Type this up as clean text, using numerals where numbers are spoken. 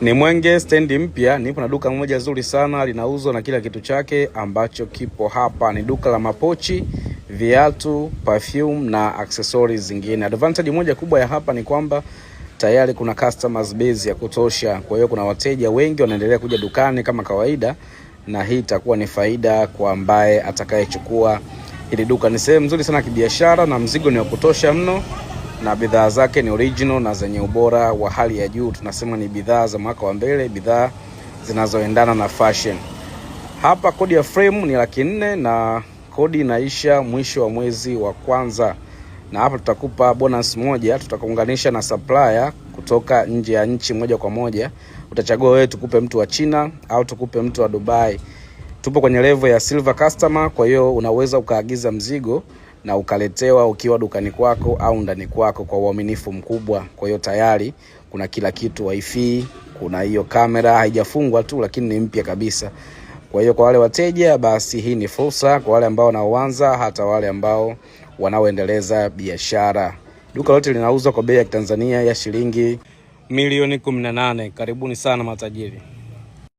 Ni Mwenge stendi mpya. Nipo na duka moja zuri sana, linauzwa na kila kitu chake ambacho kipo hapa. Ni duka la mapochi, viatu, perfume na accessories zingine. Advantage moja kubwa ya hapa ni kwamba tayari kuna customers base ya kutosha. Kwa hiyo kuna wateja wengi wanaendelea kuja dukani kama kawaida, na hii itakuwa ni faida kwa ambaye atakayechukua hili duka. Ni sehemu nzuri sana kibiashara na mzigo ni wa kutosha mno, na bidhaa zake ni original na zenye ubora wa hali ya juu. Tunasema ni bidhaa za mwaka wa mbele, bidhaa zinazoendana na fashion. Hapa kodi ya frame ni 400,000 na kodi inaisha mwisho wa mwezi wa kwanza. Na hapa tutakupa bonus moja, tutakuunganisha na supplier kutoka nje ya nchi moja kwa moja. Utachagua wewe, tukupe mtu wa China au tukupe mtu wa Dubai. Tupo kwenye level ya silver customer, kwa hiyo unaweza ukaagiza mzigo na ukaletewa ukiwa dukani kwako au ndani kwako kwa uaminifu mkubwa. Kwa hiyo tayari kuna kila kitu, wifi, kuna hiyo kamera haijafungwa tu lakini ni mpya kabisa. Kwa hiyo kwa wale wateja, basi hii ni fursa kwa wale ambao wanaoanza, hata wale ambao wanaoendeleza biashara. Duka lote linauzwa kwa bei ya Tanzania ya shilingi milioni 18. Karibuni sana matajiri.